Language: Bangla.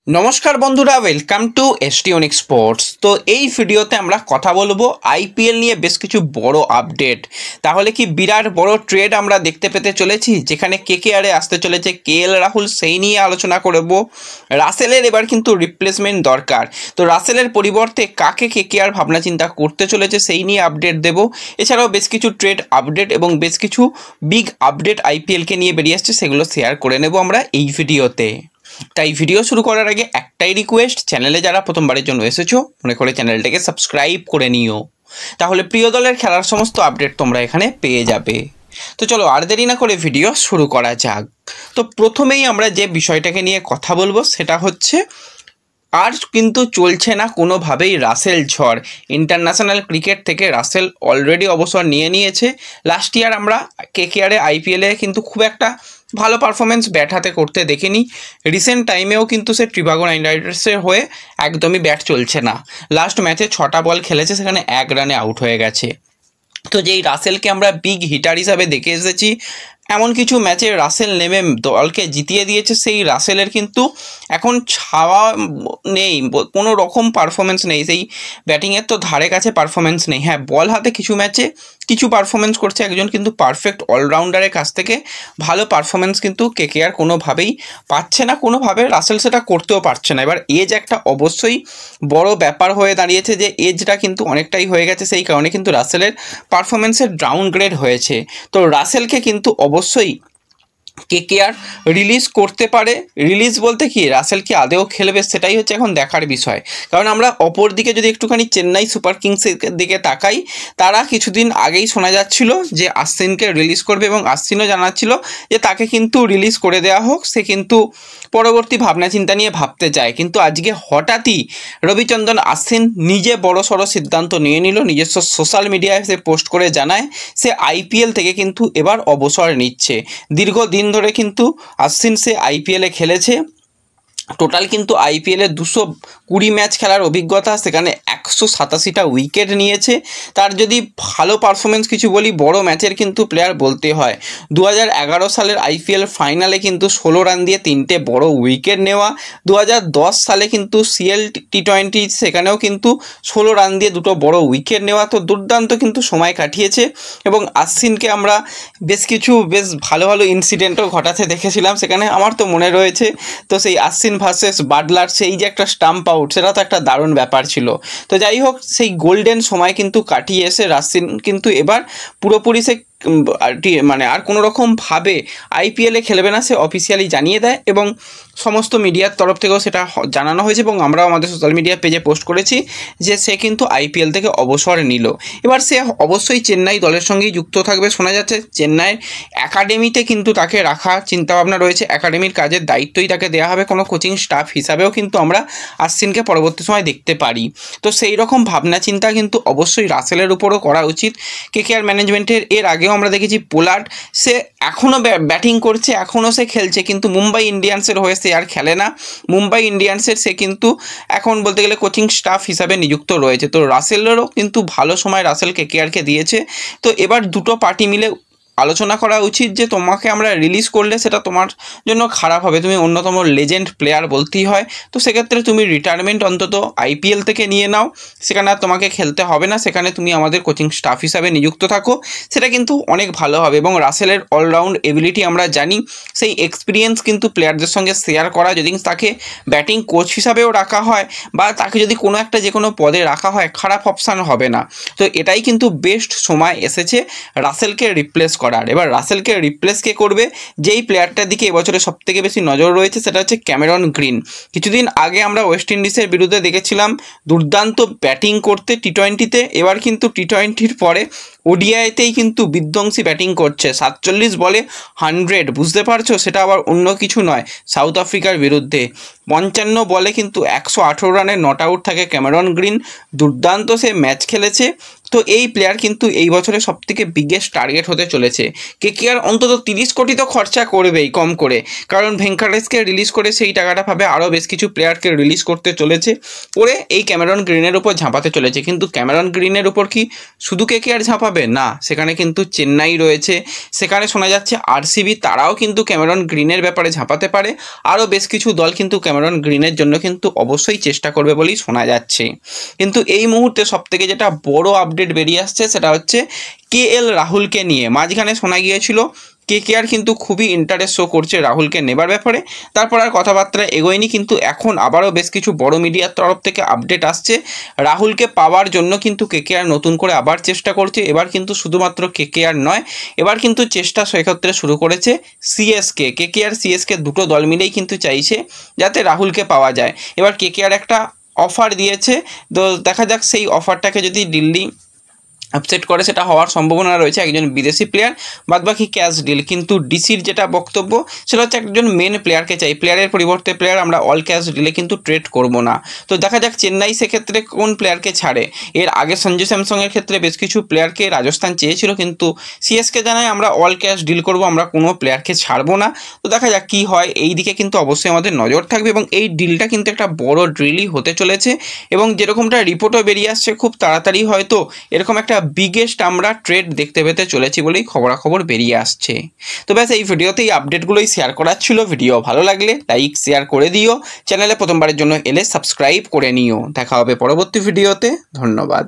নমস্কার বন্ধুরা, ওয়েলকাম টু এসটিওনিক স্পোর্টস। তো এই ভিডিওতে আমরা কথা বলবো আইপিএল নিয়ে বেশ কিছু বড় আপডেট। তাহলে কি বিরাট বড় ট্রেড আমরা দেখতে পেতে চলেছি, যেখানে কেকেআরে আসতে চলেছে কেএল রাহুল, সেই নিয়ে আলোচনা করব। রাসেলের এবার কিন্তু রিপ্লেসমেন্ট দরকার, তো রাসেলের পরিবর্তে কাকে কেকেআর ভাবনা চিন্তা করতে চলেছে সেই নিয়ে আপডেট দেব। এছাড়াও বেশ কিছু ট্রেড আপডেট এবং বেশ কিছু বিগ আপডেট আইপিএলকে নিয়ে বেরিয়ে আসছে, সেগুলো শেয়ার করে নেব আমরা এই ভিডিওতে। তাই ভিডিও শুরু করার আগে একটাই রিকোয়েস্ট, চ্যানেলে যারা প্রথমবারের জন্য এসেছো মনে করে চ্যানেলটাকে সাবস্ক্রাইব করে নিও, তাহলে প্রিয় দলের খেলার সমস্ত আপডেট তোমরা এখানে পেয়ে যাবে। তো চলো আর দেরি না করে ভিডিও শুরু করা যাক। তো প্রথমেই আমরা যে বিষয়টাকে নিয়ে কথা বলবো সেটা হচ্ছে, আর কিন্তু চলছে না কোনোভাবেই রাসেল ঝড়। ইন্টারন্যাশনাল ক্রিকেট থেকে রাসেল অলরেডি অবসর নিয়ে নিয়েছে। লাস্ট ইয়ার আমরা কেকেআরে আইপিএলে কিন্তু খুব একটা ভালো পারফরমেন্স ব্যাট হাতে করতে দেখিনি। রিসেন্ট টাইমেও কিন্তু সে ট্রিবাগো রাইডার্সের হয়ে একদমই ব্যাট চলছে না। লাস্ট ম্যাচে 6টা বল খেলেছে, সেখানে 1 রানে আউট হয়ে গেছে। তো যেই রাসেলকে আমরা বিগ হিটার হিসাবে দেখে এসেছি, এমন কিছু ম্যাচে রাসেল নেমে দলকে জিতিয়ে দিয়েছে, সেই রাসেলের কিন্তু এখন ছাওয়া নেই, কোনো রকম পারফরমেন্স নেই। সেই ব্যাটিংয়ের তো ধারে কাছে পারফরমেন্স নেই। হ্যাঁ, বল হাতে কিছু ম্যাচে কিছু পারফরমেন্স করছে একজন, কিন্তু পারফেক্ট অলরাউন্ডারের কাছ থেকে ভালো পারফরমেন্স কিন্তু কেকেআর কোনোভাবেই পাচ্ছে না, কোনোভাবে রাসেল সেটা করতেও পারছে না। এবার এজ একটা অবশ্যই বড় ব্যাপার হয়ে দাঁড়িয়েছে, যে এজটা কিন্তু অনেকটাই হয়ে গেছে, সেই কারণে কিন্তু রাসেলের পারফরমেন্সের ডাউনগ্রেড হয়েছে। তো রাসেলকে কিন্তু অবশ্যই কেকেআর রিলিজ করতে পারে। রিলিজ বলতে কি, রাসেল কি আদেও খেলবে সেটাই হচ্ছে এখন দেখার বিষয়। কারণ আমরা অপর দিকে যদি একটুখানি চেন্নাই সুপার কিংসের দিকে তাকাই, তারা কিছুদিন আগেই শোনা যাচ্ছিল যে আশ্বিনকে রিলিজ করবে, এবং আশ্বিনও জানাচ্ছিল যে তাকে কিন্তু রিলিজ করে দেওয়া হোক, সে কিন্তু পরবর্তী ভাবনা চিন্তা নিয়ে ভাবতে চায়। কিন্তু আজকে হঠাৎই রবিচন্দ্রন আশ্বিন নিজে বড়সড় সিদ্ধান্ত নিয়ে নিল, নিজস্ব সোশ্যাল মিডিয়ায় সে পোস্ট করে জানায় সে আইপিএল থেকে কিন্তু এবার অবসর নিচ্ছে। দীর্ঘদিন ধরে কিন্তু আশ্বিন সে আইপিএলে খেলেছে। টোটাল কিন্তু আইপিএলে 220 ম্যাচ খেলার অভিজ্ঞতা, সেখানে 187টা উইকেট নিয়েছে। তার যদি ভালো পারফরমেন্স কিছু বলি, বড় ম্যাচের কিন্তু প্লেয়ার বলতে হয়। 2011 সালের আইপিএল ফাইনালে কিন্তু 16 রান দিয়ে 3টে বড় উইকেট নেওয়া। 2010 সালে কিন্তু সিএল টি20 সেখানেও কিন্তু 16 রান দিয়ে 2টো বড় উইকেট নেওয়া। তো দুর্দান্ত কিন্তু সময় কাটিয়েছে, এবং আশ্বিনকে আমরা বেশ ভালো ভালো ইনসিডেন্টও ঘটাতে দেখেছিলাম সেখানে, আমার তো মনে রয়েছে। তো সেই আশ্বিন ভার্সেস বাটলার, সেই যে একটা স্টাম্প আউট, সেটা তো একটা দারুণ ব্যাপার ছিল। তো যাই হোক, সেই গোল্ডেন সময় কিন্তু কাটিয়ে এসে রাসেল কিন্তু এবার পুরোপুরি সে আর কোনো রকমভাবে আইপিএলে খেলবে না, সে অফিসিয়ালি জানিয়ে দেয়, এবং সমস্ত মিডিয়ার তরফ থেকেও সেটা জানানো হয়েছে, এবং আমরাও আমাদের সোশ্যাল মিডিয়া পেজে পোস্ট করেছি যে সে কিন্তু আইপিএল থেকে অবসর নিল। এবার সে অবশ্যই চেন্নাই দলের সঙ্গেই যুক্ত থাকবে। শোনা যাচ্ছে চেন্নাইয়ের একাডেমিতে কিন্তু তাকে রাখার চিন্তাভাবনা রয়েছে, একাডেমির কাজের দায়িত্বই তাকে দেওয়া হবে, কোনো কোচিং স্টাফ হিসাবেও কিন্তু আমরা আশ্বিনকে পরবর্তী সময় দেখতে পারি। তো সেই রকম ভাবনা চিন্তা কিন্তু অবশ্যই রাসেলের উপরও করা উচিত কেকেআর ম্যানেজমেন্টের। এর আগেও আমরা দেখেছি পোলার্ড, সে এখনও ব্যাটিং করছে, এখনও সে খেলছে, কিন্তু মুম্বাই ইন্ডিয়ান্সের হয়ে সে আর খেলে না। মুম্বাই ইন্ডিয়ান্সের সে কিন্তু এখন বলতে গেলে কোচিং স্টাফ হিসাবে নিযুক্ত রয়েছে। তো রাসেলেরও কিন্তু ভালো সময় রাসেল কেকেআরকে দিয়েছে। তো এবার দুটো পার্টি মিলে আলোচনা করা উচিত যে তোমাকে আমরা রিলিজ করলে সেটা তোমার জন্য খারাপ হবে, তুমি অন্যতম লেজেন্ড প্লেয়ার বলতেই হয়। তো সেক্ষেত্রে তুমি রিটায়ারমেন্ট অন্তত আইপিএল থেকে নিয়ে নাও, সেখানে আর তোমাকে খেলতে হবে না, সেখানে তুমি আমাদের কোচিং স্টাফ হিসাবে নিযুক্ত থাকো, সেটা কিন্তু অনেক ভালো হবে। এবং রাসেলের অলরাউন্ড এবিলিটি আমরা জানি, সেই এক্সপিরিয়েন্স কিন্তু প্লেয়ারদের সঙ্গে শেয়ার করা, যদি তাকে ব্যাটিং কোচ হিসাবেও রাখা হয় বা তাকে যদি কোনো একটা যে কোনো পদে রাখা হয়, খারাপ অপশান হবে না। তো এটাই কিন্তু বেস্ট সময় এসেছে রাসেলকে রিপ্লেস করার। এবার রাসেলকে রিপ্লেস কে করবে, যেই প্লেয়ারটার দিকে এবছরে সবথেকে বেশি নজর রয়েছে সেটা হচ্ছে ক্যামেরন গ্রিন। কিছুদিন আগে আমরা ওয়েস্ট ইন্ডিজের বিরুদ্ধে দেখেছিলাম দুর্দান্ত ব্যাটিং করতে টি20তে, এবার কিন্তু টি20র পরে ওডিআইতেই কিন্তু বিধ্বংসী ব্যাটিং করছে। 47 বলে 100, বুঝতে পারছো, সেটা আবার অন্য কিছু নয়। সাউথ আফ্রিকার বিরুদ্ধে 55 বলে কিন্তু 118 রানে নট আউট থাকে ক্যামেরন গ্রিন। দুর্দান্ত সে ম্যাচ খেলেছে। তো এই প্লেয়ার কিন্তু এই বছরে সবথেকে বিগেস্ট টার্গেট হতে চলেছে। কেকেআর অন্তত 30 কোটি তো খরচা করবেই কম করে, কারণ ভেঙ্কাটেশকে রিলিজ করে সেই টাকাটা ভাবে আরও বেশ কিছু প্লেয়ারকে রিলিজ করতে চলেছে, করে এই ক্যামেরন গ্রিনের উপর ঝাঁপাতে চলেছে। কিন্তু ক্যামেরন গ্রিনের উপর কি শুধু কেকেআর ঝাঁপাবে? হবে না, সেখানে কিন্তু চেন্নাই রয়েছে, সেখানে শোনা যাচ্ছে আরসিবি তারাও কিন্তু ক্যামেরন গ্রিনের ব্যাপারে ঝাঁপাতে পারে, আরও বেশ কিছু দল কিন্তু ক্যামেরন গ্রিনের জন্য কিন্তু অবশ্যই চেষ্টা করবে বলেই শোনা যাচ্ছে। কিন্তু এই মুহূর্তে সবথেকে যেটা বড় আপডেট বেরিয়ে আসছে সেটা হচ্ছে কেএল রাহুলকে নিয়ে। মাঝখানে শোনা গিয়েছিল কেকেআর কিন্তু খুবই ইন্টারেস্ট শো করছে রাহুলকে নেবার ব্যাপারে, তারপর আর কথাবার্তা এগোয়নি, কিন্তু এখন আবারও বেশ কিছু বড় মিডিয়ার তরফ থেকে আপডেট আসছে রাহুলকে পাওয়ার জন্য কিন্তু কেকেআর নতুন করে আবার চেষ্টা করছে। এবার কিন্তু শুধুমাত্র কেকেআর নয়, এবার কিন্তু চেষ্টা সেক্ষেত্রে শুরু করেছে সিএসকে। কেকেআর সিএসকে দুটো দল মিলেই কিন্তু চাইছে যাতে রাহুলকে পাওয়া যায়। এবার কেকেআর একটা অফার দিয়েছে, তো দেখা যাক সেই অফারটাকে যদি দিল্লি আপসেট করে সেটা হওয়ার সম্ভাবনা রয়েছে, একজন বিদেশি প্লেয়ার বাদবাকি ক্যাশ ডিল। কিন্তু ডিসির যেটা বক্তব্য সেটা হচ্ছে একজন মেন প্লেয়ারকে চাই, প্লেয়ারের পরিবর্তে প্লেয়ার আমরা অল ক্যাশ ডিলে কিন্তু ট্রেড করব না। তো দেখা যাক চেন্নাই সেক্ষেত্রে কোন প্লেয়ারকে ছাড়ে। এর আগে সঞ্জু স্যামসংয়ের ক্ষেত্রে বেশ কিছু প্লেয়ারকে রাজস্থান চেয়েছিল, কিন্তু সিএসকে জানায় আমরা অল ক্যাশ ডিল করব, আমরা কোনো প্লেয়ারকে ছাড়বো না। তো দেখা যাক কী হয়, এই দিকে কিন্তু অবশ্যই আমাদের নজর থাকবে এবং এই ডিলটা কিন্তু একটা বড় ডিলই হতে চলেছে। এবং যেরকমটা রিপোর্টও বেরিয়ে আসছে খুব তাড়াতাড়ি হয়তো এরকম একটা বিগেস্ট আমরা ট্রেড দেখতে পেতে চলেছি বলেই খবরাখবর বেরিয়ে আসছে। তো ব্যাস এই ভিডিওতে এই আপডেটগুলোই শেয়ার করার ছিল। ভিডিও ভালো লাগলে লাইক শেয়ার করে দিও, চ্যানেলে প্রথমবারের জন্য এলে সাবস্ক্রাইব করে নিও। দেখা হবে পরবর্তী ভিডিওতে, ধন্যবাদ।